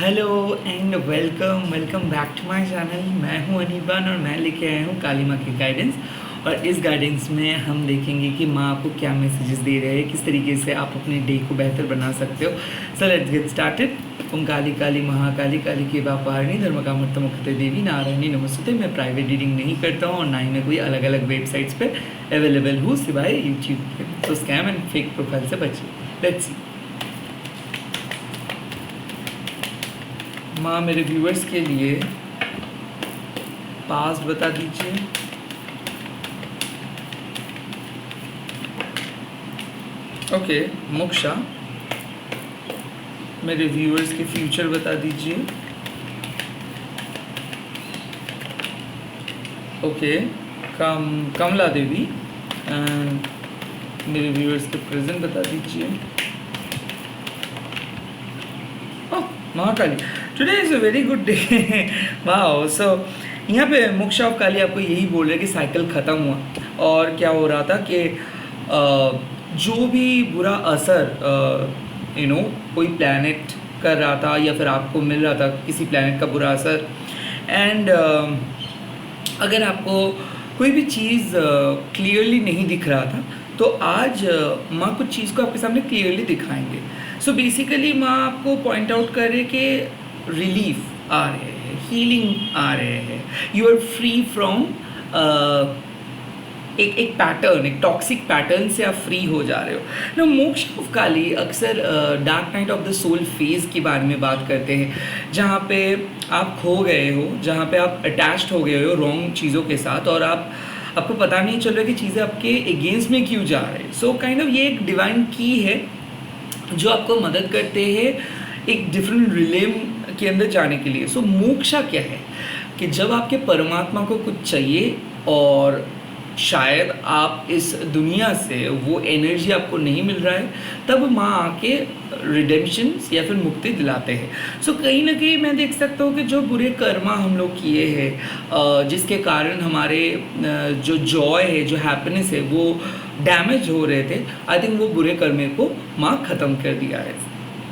Hello and welcome welcome back to my channel. मैं हूं अनिबान और मैं लेके आया हूं काली माँ की गाइडेंस। और इस गाइडेंस में हम देखेंगे कि माँ आपको क्या मैसेजेस दे रहे हैं, किस तरीके से आप अपने डे को बेहतर बना सकते हो। So let's get started. Om Kali Kali Mahakali Kali के वापहारिणी धर्म का मुक्ते देवी नारायणी नमस्ते। मैं प्राइवेट रीडिंग नहीं करता हूँ और ना ही मैं कोई अलग अलग वेबसाइट्स पे अवेलेबल हूँ सिवाय यूट्यूब पे। तो स्कैम एंड फेक प्रोफाइल से बचिए। Let's see. माँ मेरे व्यूअर्स के लिए पास्ट बता दीजिए। ओके मोक्षा मेरे व्यूअर्स के फ्यूचर बता दीजिए। ओके कमला देवी मेरे व्यूअर्स के प्रेजेंट बता दीजिए। Mahakali today is a very good day. वाह। सो यहाँ पे मोक्षा ऑफ काली आपको यही बोल रहे कि साइकिल ख़त्म हुआ और क्या हो रहा था कि जो भी बुरा असर कोई प्लैनेट कर रहा था या फिर आपको मिल रहा था किसी प्लैनेट का बुरा असर। एंड अगर आपको कोई भी चीज़ क्लियरली नहीं दिख रहा था तो आज माँ कुछ चीज़ को आपके सामने क्लियरली दिखाएंगे। सो बेसिकली माँ आपको पॉइंट आउट कर रहे कि रिलीफ आ रहे हैं, हीलिंग आ रहे हैं, यू आर फ्री फ्रॉम एक पैटर्न, एक टॉक्सिक पैटर्न से आप फ्री हो जा रहे हो ना। मोक्ष ऑफ काली अक्सर dark night of the soul phase के बारे में बात करते हैं, जहाँ पे आप खो गए हो, जहाँ पे आप अटैच्ड हो गए हो रॉन्ग चीज़ों के साथ और आपको पता नहीं चल रहा कि चीज़ें आपके अगेंस्ट में क्यों जा रहे हैं। सो काइंड ऑफ ये एक डिवाइन की है जो आपको मदद करते हैं एक डिफरेंट रिलेम के अंदर जाने के लिए। सो मोक्षा क्या है कि जब आपके परमात्मा को कुछ चाहिए और शायद आप इस दुनिया से वो एनर्जी आपको नहीं मिल रहा है, तब माँ आके रिडेम्पशन या फिर मुक्ति दिलाते हैं। सो कहीं ना कहीं मैं देख सकता हूँ कि जो बुरे कर्मा हम लोग किए हैं, जिसके कारण हमारे जो जॉय है, जो हैप्पीनेस है, वो डैमेज हो रहे थे, आई थिंक वो बुरे कर्मे को माँ ख़त्म कर दिया है।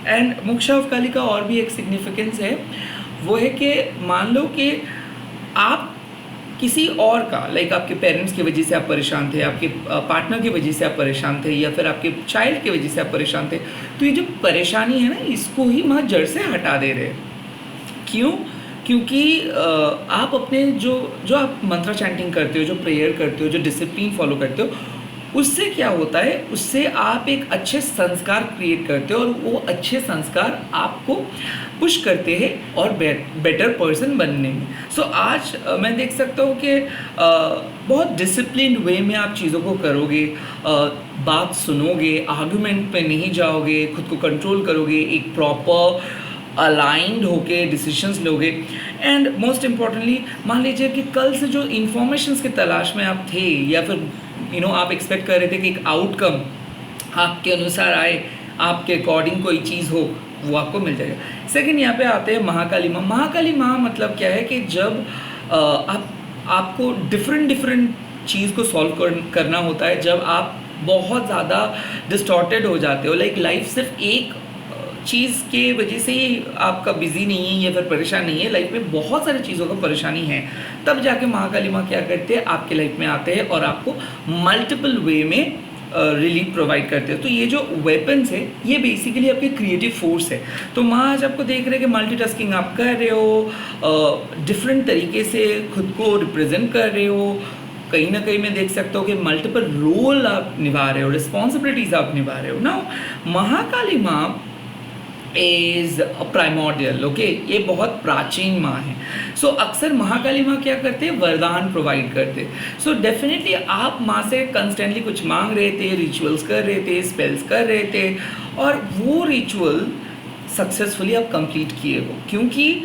एंड मोक्षा ऑफ काली का और भी एक सिग्निफिकेंस है, वो है कि मान लो कि आप किसी और का लाइक आपके पेरेंट्स की वजह से आप परेशान थे, आपके पार्टनर की वजह से आप परेशान थे या फिर आपके चाइल्ड की वजह से आप परेशान थे, तो ये जो परेशानी है ना, इसको ही माँ जड़ से हटा दे रहे हैं। क्यों? क्योंकि आप अपने जो आप मंत्रा चैंटिंग करते हो, जो प्रेयर करते हो, जो डिसिप्लिन फॉलो करते हो, उससे क्या होता है, उससे आप एक अच्छे संस्कार क्रिएट करते हो और वो अच्छे संस्कार आपको पुश करते हैं और बेटर पर्सन बनने में। सो आज मैं देख सकता हूँ कि बहुत डिसिप्लिन्ड वे में आप चीज़ों को करोगे, बात सुनोगे, आर्गुमेंट पे नहीं जाओगे, खुद को कंट्रोल करोगे, एक प्रॉपर अलाइंड होके डिसीजंस लोगे। एंड मोस्ट इम्पॉर्टेंटली मान लीजिए कि कल से जो इन्फॉर्मेशंस की तलाश में आप थे या फिर आप एक्सपेक्ट कर रहे थे कि एक आउटकम आपके अनुसार आए, आपके अकॉर्डिंग कोई चीज़ हो, वो आपको मिल जाएगा। सेकंड यहाँ पे आते हैं महाकाली माँ। महाकाली माँ मतलब क्या है कि जब आपको डिफरेंट चीज़ को सॉल्व करना होता है, जब आप बहुत ज़्यादा डिस्टॉर्टेड हो जाते हो, लाइक लाइफ सिर्फ एक चीज़ के वजह से ही आपका बिजी नहीं है या फिर परेशान नहीं है, लाइफ में बहुत सारी चीज़ों का परेशानी है, तब जाके महाकाली माँ क्या करते हैं, आपके लाइफ में आते हैं और आपको मल्टीपल वे में रिलीफ प्रोवाइड करते हैं। तो ये जो वेपन्स है ये बेसिकली आपके क्रिएटिव फोर्स है। तो माँ आज आपको देख रहे हैं कि मल्टीटास्किंग आप कर रहे हो, डिफरेंट तरीके से खुद को रिप्रेजेंट कर रहे हो, कहीं ना कहीं मैं देख सकता हूँ कि मल्टीपल रोल आप निभा रहे हो, रिस्पॉन्सिबिलिटीज आप निभा रहे हो ना। महाकाली माँ इज़ प्राइमोर्डियल, ओके, ये बहुत प्राचीन माँ है। सो अक्सर महाकाली माँ क्या करते हैं, वरदान प्रोवाइड करते। सो डेफिनेटली आप माँ से कंस्टेंटली कुछ मांग रहे थे, रिचुअल्स कर रहे थे, स्पेल्स कर रहे थे और वो रिचुअल सक्सेसफुली आप कंप्लीट किए हो, क्योंकि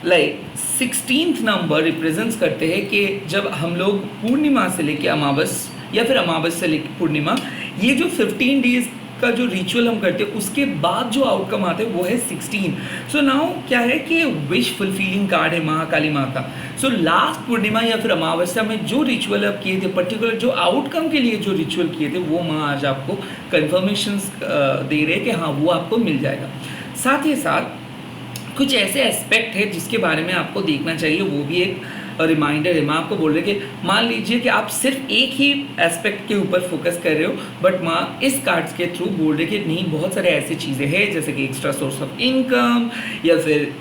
लाइक 16th नंबर रिप्रेजेंट्स करते हैं कि जब हम लोग पूर्णिमा से लेके अमावस या फिर अमावस से लेके पूर्णिमा, ये जो 15 डेज का जो रिचुअल हम करते हैं उसके बाद जो आउटकम आते हैं वो है 16। सो नाउ क्या है कि विश फुलफिलिंग कार्ड है महाकाली माँ का। सो लास्ट पूर्णिमा या फिर अमावस्या में जो रिचुअल आप किए थे, पर्टिकुलर जो आउटकम के लिए जो रिचुअल किए थे, वो माँ आज आपको कन्फर्मेशंस दे रहे हैं कि हाँ वो आपको मिल जाएगा। साथ ही साथ कुछ ऐसे एस्पेक्ट है जिसके बारे में आपको देखना चाहिए, वो भी एक रिमाइंडर है। माँ आपको बोल रहे कि मान लीजिए कि आप सिर्फ एक ही एस्पेक्ट के ऊपर फोकस कर रहे हो, बट माँ इस कार्ड्स के थ्रू बोल रहे कि नहीं, बहुत सारे ऐसी चीज़ें हैं जैसे कि एक्स्ट्रा सोर्स ऑफ इनकम, या फिर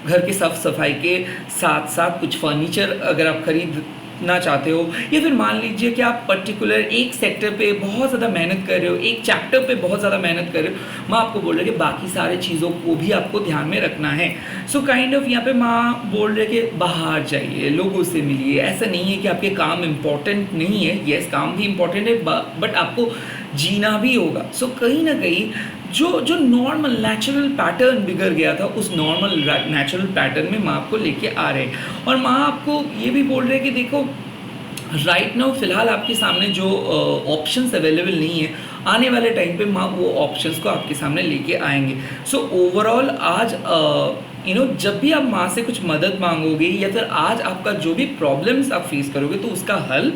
घर की साफ सफाई के साथ साथ कुछ फर्नीचर अगर आप खरीदना चाहते हो, या फिर मान लीजिए कि आप पर्टिकुलर एक सेक्टर पे बहुत ज़्यादा मेहनत कर रहे हो, एक चैप्टर पे बहुत ज़्यादा मेहनत कर रहे हो, माँ आपको बोल रहे कि बाकी सारे चीज़ों को भी आपको ध्यान में रखना है। सो काइंड ऑफ यहाँ पे माँ बोल रहे कि बाहर जाइए, लोगों से मिलिए। ऐसा नहीं है कि आपके काम इम्पोर्टेंट नहीं है, येस काम भी इम्पोर्टेंट है, बट आपको जीना भी होगा। सो कहीं ना कहीं जो नॉर्मल नेचुरल पैटर्न बिगड़ गया था, उस नॉर्मल नेचुरल पैटर्न में माँ आपको लेके आ रहे हैं। और माँ आपको ये भी बोल रहे हैं कि देखो राइट नाउ फिलहाल आपके सामने जो ऑप्शंस अवेलेबल नहीं है, आने वाले टाइम पे माँ वो ऑप्शंस को आपके सामने लेके आएंगे। सो ओवरऑल आज जब भी आप माँ से कुछ मदद मांगोगे, या फिर आज आपका जो भी प्रॉब्लम्स आप फेस करोगे, तो उसका हल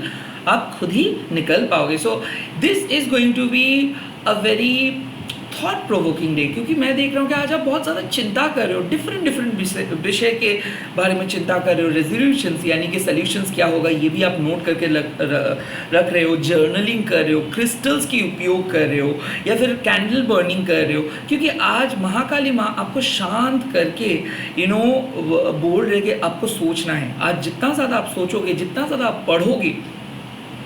आप खुद ही निकल पाओगे। So this is going to be a very thought provoking day, क्योंकि मैं देख रहा हूँ कि आज आप बहुत ज़्यादा चिंता कर रहे हो, डिफरेंट विषय के बारे में चिंता कर रहे हो। रेजोल्यूशंस यानी कि सॉल्यूशंस क्या होगा ये भी आप नोट करके रख रहे हो, जर्नलिंग कर रहे हो, क्रिस्टल्स की उपयोग कर रहे हो, या फिर कैंडल बर्निंग कर रहे हो, क्योंकि आज महाकाली माँ आपको शांत करके बोल रहे कि आपको सोचना है। आज जितना ज़्यादा आप सोचोगे, जितना ज़्यादा आप पढ़ोगे,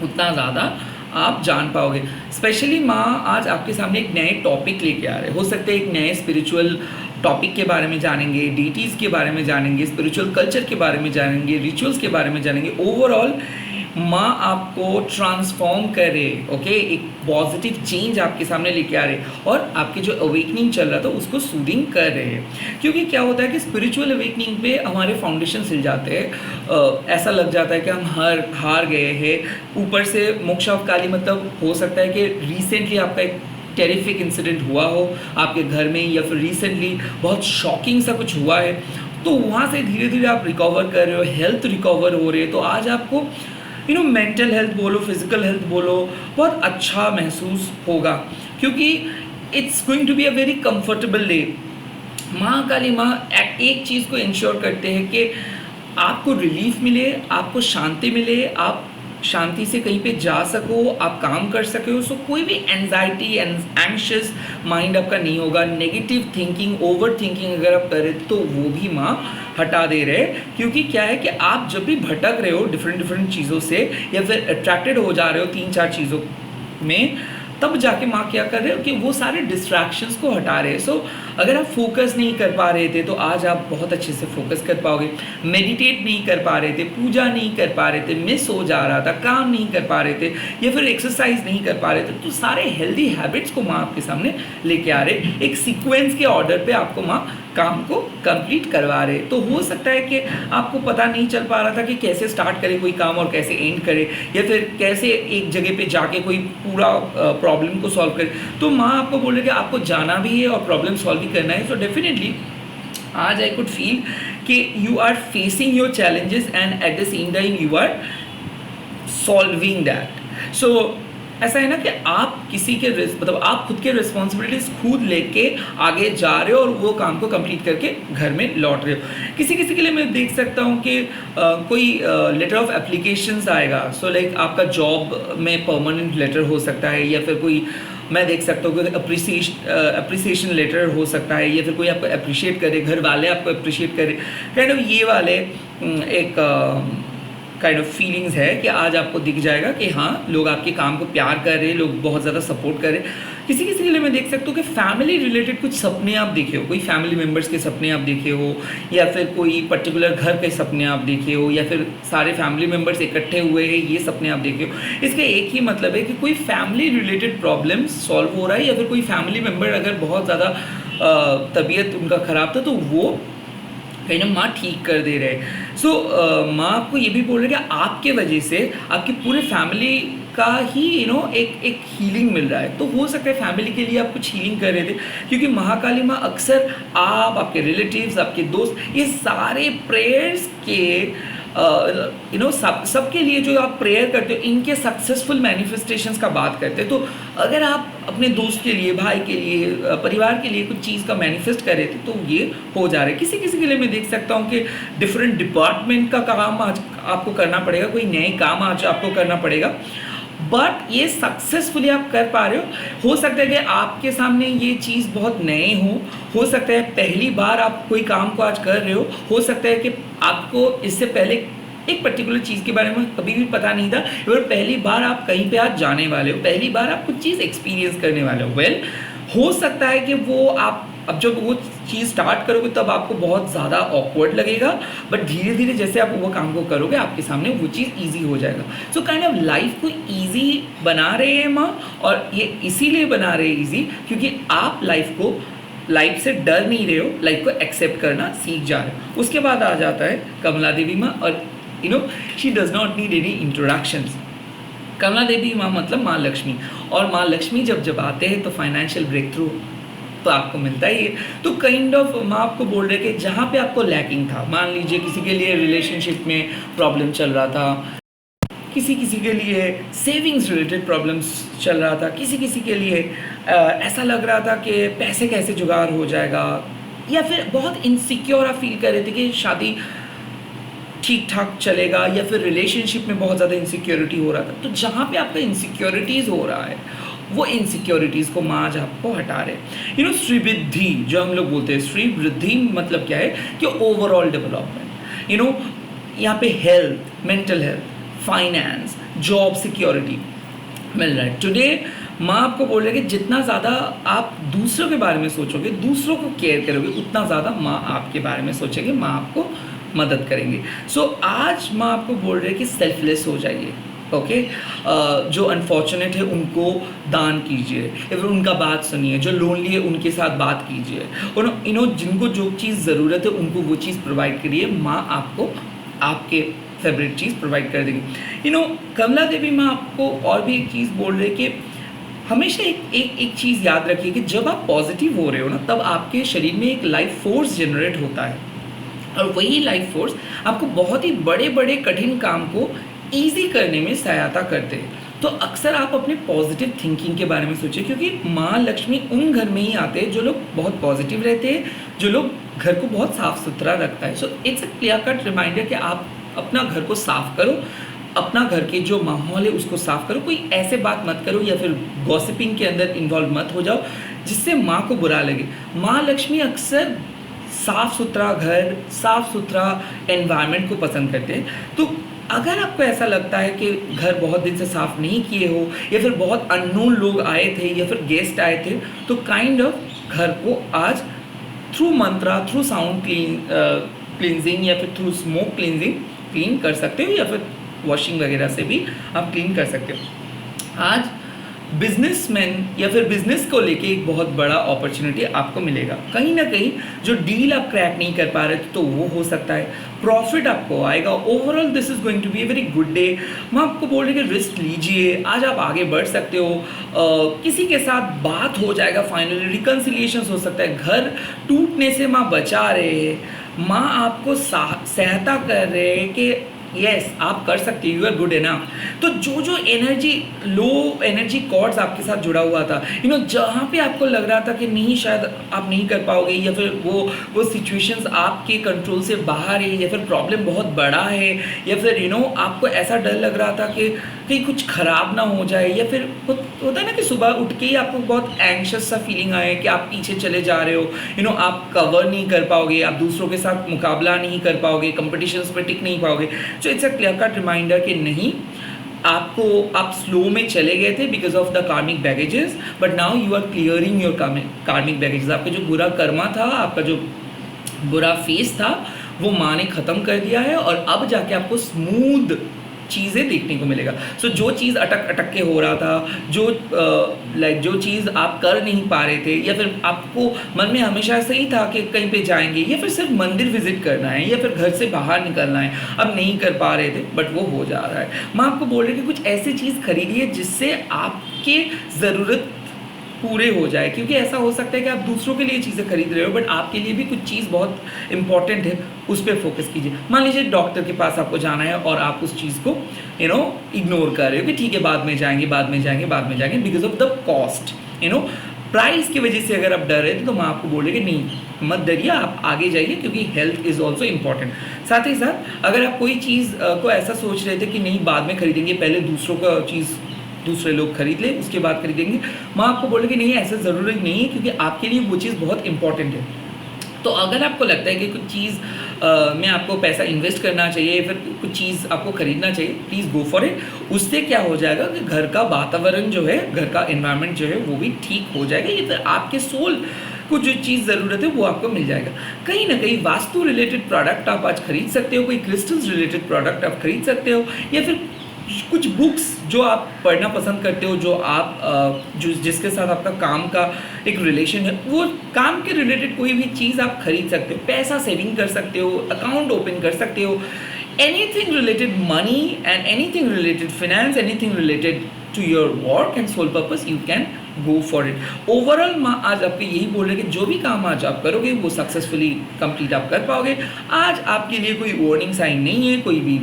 उतना ज़्यादा आप जान पाओगे। स्पेशली माँ आज आपके सामने एक नए टॉपिक लेके आ रहे हैं। हो सकता है एक नए स्पिरिचुअल टॉपिक के बारे में जानेंगे, डीटीज़ के बारे में जानेंगे, स्पिरिचुअल कल्चर के बारे में जानेंगे, रिचुअल्स के बारे में जानेंगे। ओवरऑल माँ आपको ट्रांसफॉर्म करे, ओके, एक पॉजिटिव चेंज आपके सामने लेके आ रहे हैं, और आपके जो अवेकनिंग चल रहा था उसको सूदिंग कर रहे हैं। क्योंकि क्या होता है कि स्पिरिचुअल अवेकनिंग पे हमारे फाउंडेशन हिल जाते हैं, ऐसा लग जाता है कि हम हार गए हैं। ऊपर से मोक्षावकाली मतलब हो सकता है कि रिसेंटली आपका एक टेरिफिक इंसिडेंट हुआ हो आपके घर में, या फिर रिसेंटली बहुत शॉकिंग सा कुछ हुआ है, तो वहाँ से धीरे धीरे आप रिकवर कर रहे हो, हेल्थ रिकवर हो रहे हैं। तो आज आपको मेंटल हेल्थ बोलो, फिजिकल हेल्थ बोलो, बहुत अच्छा महसूस होगा, क्योंकि it's going to be a very comfortable day. माँ काली माँ एक चीज़ को इंश्योर करते हैं कि आपको रिलीफ मिले, आपको शांति मिले, आप शांति से कहीं पे जा सको, आप काम कर सको। सो कोई भी एंजाइटी, एंग्शियस माइंड आपका नहीं होगा। नेगेटिव थिंकिंग, ओवर थिंकिंग अगर आप करें तो वो भी माँ हटा दे रहे। क्योंकि क्या है कि आप जब भी भटक रहे हो डिफरेंट चीज़ों से, या फिर अट्रैक्टेड हो जा रहे हो 3-4 चीज़ों में, तब जाके माँ क्या कर रहे हो कि वो सारे डिस्ट्रैक्शंस को हटा रहे हैं। सो अगर आप फोकस नहीं कर पा रहे थे तो आज आप बहुत अच्छे से फोकस कर पाओगे। मेडिटेट नहीं कर पा रहे थे, पूजा नहीं कर पा रहे थे, मिस हो जा रहा था, काम नहीं कर पा रहे थे, या फिर एक्सरसाइज नहीं कर पा रहे थे, तो सारे हेल्दी हैबिट्स को माँ आपके सामने लेके आ रहे, एक सीक्वेंस के ऑर्डर पे आपको माँ काम को कंप्लीट करवा रहे। तो हो सकता है कि आपको पता नहीं चल पा रहा था कि कैसे स्टार्ट करे कोई काम और कैसे एंड करे, या फिर कैसे एक जगह पे जाके कोई पूरा प्रॉब्लम को सॉल्व करे। तो माँ आपको बोल रही है कि आपको जाना भी है और प्रॉब्लम सॉल्व भी करना है। सो डेफिनेटली आज आई कुड फील कि you are facing your challenges and at the same time you are solving that. So ऐसा है ना कि आप किसी के मतलब आप खुद के रिस्पॉन्सिबिलिटीज खुद लेके आगे जा रहे हो और वो काम को कंप्लीट करके घर में लौट रहे हो। किसी किसी के लिए मैं देख सकता हूँ कि कोई लेटर ऑफ एप्लीकेशंस आएगा। सो लाइक आपका जॉब में परमानेंट लेटर हो सकता है, या फिर कोई मैं देख सकता हूँ कि अप्रिसिएशन लेटर हो सकता है, या फिर कोई आपको अप्रिशिएट करे, घर वाले आपको अप्रिशिएट करे। काइंड ऑफ ये वाले एक काइंड ऑफ फीलिंग्स है कि आज आपको दिख जाएगा कि हाँ लोग आपके काम को प्यार कर रहे हैं, लोग बहुत ज़्यादा सपोर्ट कर रहे हैं। किसी किसी के लिए मैं देख सकता हूँ कि फैमिली रिलेटेड कुछ सपने आप देखे हो, कोई फैमिली मेम्बर्स के सपने आप देखे हो, या फिर कोई पर्टिकुलर घर के सपने आप देखे हो, या फिर सारे फैमिली मेम्बर्स इकट्ठे हुए हैं ये सपने आप देखे हो। इसका एक ही मतलब है कि कोई फैमिली रिलेटेड प्रॉब्लम सॉल्व हो रहा है, या फिर कोई फैमिली मेम्बर अगर बहुत ज़्यादा तबीयत उनका ख़राब था तो वो कहीं ना माँ ठीक कर दे रहे। सो माँ आपको ये भी बोल रहे कि आपके वजह से आपकी पूरे फैमिली का ही एक हीलिंग मिल रहा है। तो हो सकता है फैमिली के लिए आप कुछ हीलिंग कर रहे थे, क्योंकि महाकाली माँ अक्सर आप, आपके रिलेटिव्स, आपके दोस्त, ये सारे प्रेयर्स के सबके लिए जो आप प्रेयर करते हो इनके सक्सेसफुल मैनिफेस्टेशंस का बात करते हैं। तो अगर आप अपने दोस्त के लिए, भाई के लिए, परिवार के लिए कुछ चीज़ का मैनिफेस्ट कर रहे थे तो ये हो जा रहा है। किसी किसी के लिए मैं देख सकता हूँ कि डिफरेंट डिपार्टमेंट का काम आज आपको करना पड़ेगा, कोई नए काम आज आपको करना पड़ेगा, बट ये सक्सेसफुली आप कर पा रहे हो सकता है कि आपके सामने ये चीज़ बहुत नए हो सकता है पहली बार आप कोई काम को आज कर रहे हो सकता है कि आपको इससे पहले एक पर्टिकुलर चीज़ के बारे में कभी भी पता नहीं था, और पहली बार आप कहीं पे आज जाने वाले हो, पहली बार आप कुछ चीज़ एक्सपीरियंस करने वाले हो। हो सकता है कि वो आप अब जब वो चीज़ स्टार्ट करोगे तब आपको बहुत ज़्यादा ऑकवर्ड लगेगा, बट धीरे धीरे जैसे आप वो काम को करोगे आपके सामने वो चीज़ ईजी हो जाएगा। सो काइंड ऑफ लाइफ को ईजी बना रहे हैं माँ, और ये इसीलिए बना रहे हैं ईजी क्योंकि आप लाइफ से डर नहीं रहे हो, लाइफ को एक्सेप्ट करना सीख जा रहे हो। उसके बाद आ जाता है कमला देवी माँ, और she does not need any introductions. Kamala Devi माँ मतलब माँ लक्ष्मी, और माँ लक्ष्मी जब आते हैं तो फाइनेंशियल ब्रेक थ्रू तो आपको मिलता ही है। तो काइंड ऑफ माँ आपको बोल रहे कि जहाँ पे आपको लैकिंग था, मान लीजिए किसी के लिए रिलेशनशिप में प्रॉब्लम चल रहा था, किसी के लिए सेविंग्स रिलेटेड प्रॉब्लम्स चल रहा था, किसी के लिए ऐसा लग रहा था कि पैसे कैसे जुगाड़ हो जाएगा, या फिर बहुत इनसिक्योर आप फील कर रहे थे कि शादी ठीक ठाक चलेगा, या फिर रिलेशनशिप में बहुत ज़्यादा इनसिक्योरिटी हो रहा था। तो जहाँ पे आपका इनसिक्योरिटीज़ हो रहा है वो इनसिक्योरिटीज़ को माँ आज आपको हटा रहे। श्री वृद्धि जो हम लोग बोलते हैं, श्री वृद्धि मतलब क्या है कि ओवरऑल डेवलपमेंट, यहाँ पे health, mental health, finance, job security मिल रहा है। टुडे माँ आपको बोल रही है कि जितना ज़्यादा आप दूसरों के बारे में सोचोगे, दूसरों को केयर करोगे, उतना ज़्यादा माँ आपके बारे में सोचेंगे, माँ आपको मदद करेंगे। आज माँ आपको बोल रहे हैं कि सेल्फलेस हो जाइए। ओके, जो अनफॉर्चुनेट है उनको दान कीजिए, या फिर उनका बात सुनिए, जो लोनली है उनके साथ बात कीजिए, और जिनको जो चीज़ ज़रूरत है उनको वो चीज़ प्रोवाइड करिए। माँ आपको आपके फेवरेट चीज़ प्रोवाइड कर देंगे। कमला देवी माँ आपको और भी एक चीज़ बोल रहे कि हमेशा एक चीज़ याद रखिए कि जब आप पॉजिटिव हो रहे हो ना, तब आपके शरीर में एक लाइफ फोर्स जनरेट होता है, और वही लाइफ फोर्स आपको बहुत ही बड़े बड़े कठिन काम को ईजी करने में सहायता करते हैं। तो अक्सर आप अपने पॉजिटिव थिंकिंग के बारे में सोचिए, क्योंकि माँ लक्ष्मी उन घर में ही आते हैं जो लोग बहुत पॉजिटिव रहते हैं, जो लोग घर को बहुत साफ सुथरा रखता है। So it's a clear cut reminder कि आप अपना घर को साफ करो, अपना घर के जो माहौल है उसको साफ करो, कोई ऐसे बात मत करो या फिर गॉसिपिंग के अंदर इन्वॉल्व मत हो जाओ जिससे माँ को बुरा लगे। माँ लक्ष्मी अक्सर साफ़ सुथरा घर, साफ़ सुथरा एनवायरनमेंट को पसंद करते हैं। तो अगर आपको ऐसा लगता है कि घर बहुत दिन से साफ़ नहीं किए हो, या फिर बहुत अननोन लोग आए थे, या फिर गेस्ट आए थे, तो काइंड ऑफ घर को आज थ्रू मंत्रा, थ्रू साउंड क्लींजिंग या फिर थ्रू स्मोक क्लींजिंग क्लीन कर सकते हो, या फिर वॉशिंग वगैरह से भी आप क्लीन कर सकते हो। आज बिजनेसमैन या फिर बिजनेस को लेके एक बहुत बड़ा अपॉर्चुनिटी आपको मिलेगा। कहीं ना कहीं जो डील आप क्रैक नहीं कर पा रहे तो वो हो सकता है, प्रॉफिट आपको आएगा। Overall this is going to be a very good day. मैं आपको बोल रही कि रिस्क लीजिए, आज आप आगे बढ़ सकते हो, किसी के साथ बात हो जाएगा, फाइनली रिकन्सिलिएशन हो सकता है, घर टूटने से माँ बचा रहे हैं, माँ आपको सहायता कर रहे हैं कि यस आप कर सकते हो, यू आर गुड एनफ। तो जो एनर्जी, लो एनर्जी कॉर्ड्स आपके साथ जुड़ा हुआ था, जहाँ पे आपको लग रहा था कि नहीं शायद आप नहीं कर पाओगे, या फिर वो सिचुएशंस आपके कंट्रोल से बाहर है, या फिर प्रॉब्लम बहुत बड़ा है, या फिर आपको ऐसा डर लग रहा था कि कहीं कुछ ख़राब ना हो जाए, या फिर होता है ना कि सुबह उठ के ही आपको बहुत एंग्शियस सा फीलिंग आए कि आप पीछे चले जा रहे हो, आप कवर नहीं कर पाओगे, आप दूसरों के साथ मुकाबला नहीं कर पाओगे, कंपटीशंस पे टिक नहीं पाओगे। So it's a clear cut reminder कि नहीं, आप स्लो में चले गए थे because of the karmic baggages, but now you are clearing your karmic baggages. आपका जो बुरा कर्मा था, आपका जो बुरा फेस था, वो माँ ने ख़त्म कर दिया है, और अब जाके आपको स्मूथ चीज़ें देखने को मिलेगा। सो जो चीज़ अटक के हो रहा था, जो चीज़ आप कर नहीं पा रहे थे, या फिर आपको मन में हमेशा से ही था कि कहीं पे जाएंगे, या फिर सिर्फ मंदिर विजिट करना है, या फिर घर से बाहर निकलना है, अब नहीं कर पा रहे थे, बट वो हो जा रहा है। मैं आपको बोल रही कि कुछ ऐसी चीज़ खरीदिए जिससे आपके ज़रूरत पूरे हो जाए, क्योंकि ऐसा हो सकता है कि आप दूसरों के लिए चीज़ें खरीद रहे हो बट आपके लिए भी कुछ चीज़ बहुत इंपॉर्टेंट है, उस पर फोकस कीजिए। मान लीजिए डॉक्टर के पास आपको जाना है और आप उस चीज़ को इग्नोर कर रहे हो कि ठीक है बाद में जाएंगे because of the cost, price की वजह से अगर आप डर रहे थे तो मैं आपको बोलेंगे नहीं, मत डरिए, आप आगे जाइए, क्योंकि हेल्थ इज़ ऑल्सो इम्पॉर्टेंट। साथ ही साथ अगर आप कोई चीज़ को ऐसा सोच रहे थे कि नहीं बाद में खरीदेंगे, पहले दूसरों का चीज़ दूसरे लोग खरीद ले उसके बाद खरीदेंगे, मैं आपको बोलेंगे नहीं, ऐसा ज़रूरी नहीं है, क्योंकि आपके लिए वो चीज़ बहुत इंपॉर्टेंट है। तो अगर आपको लगता है कि कुछ चीज़ में आपको पैसा इन्वेस्ट करना चाहिए, फिर कुछ चीज़ आपको खरीदना चाहिए, प्लीज़ गो फॉर इट। उससे क्या हो जाएगा कि घर का वातावरण जो है, घर का एनवायरनमेंट जो है वो भी ठीक हो जाएगा, या फिर आपके सोल को जो चीज़ ज़रूरत है वो आपको मिल जाएगा। कहीं ना कहीं वास्तु रिलेटेड प्रोडक्ट आप आज खरीद सकते हो, कोई क्रिस्टल्स रिलेटेड प्रोडक्ट आप खरीद सकते हो, या फिर कुछ बुक्स जो आप पढ़ना पसंद करते हो, जो आप जिसके साथ आपका काम का एक रिलेशन है, वो काम के रिलेटेड कोई भी चीज़ आप खरीद सकते हो। पैसा सेविंग कर सकते हो, अकाउंट ओपन कर सकते हो, anything related money and anything related finance, anything related to your work and soul purpose, you can go for it. Overall मैं आज आपको यही बोल रहे कि जो भी काम आज आप करोगे वो सक्सेसफुली कंप्लीट आप कर पाओगे। आज आपके लिए कोई वार्निंग साइन नहीं है, कोई भी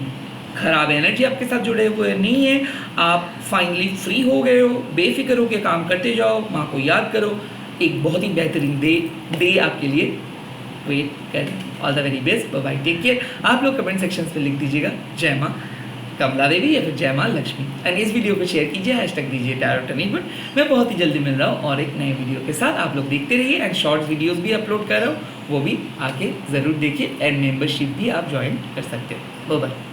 खराब एनर्जी आपके साथ जुड़े हुए नहीं है, आप फाइनली फ्री हो गए हो, बेफिक्र हो के काम करते जाओ, माँ को याद करो, एक बहुत ही बेहतरीन डे आपके लिए वेट कर। All the very best, bye bye, take care. आप लोग कमेंट सेक्शन में लिख दीजिएगा जय माँ कमला देवी या फिर जय माँ लक्ष्मी, एंड इस वीडियो को शेयर कीजिए, हैशटैग दीजिए टैरो टर्निंग। मैं बहुत ही जल्दी मिल रहा हूँ और एक नए वीडियो के साथ, आप लोग देखते रहिए, एंड शॉर्ट्स वीडियोस भी अपलोड कर रहा हूँ, वो भी आके ज़रूर देखिए, एंड मेंबरशिप भी आप ज्वाइन कर सकते हो। Bye bye.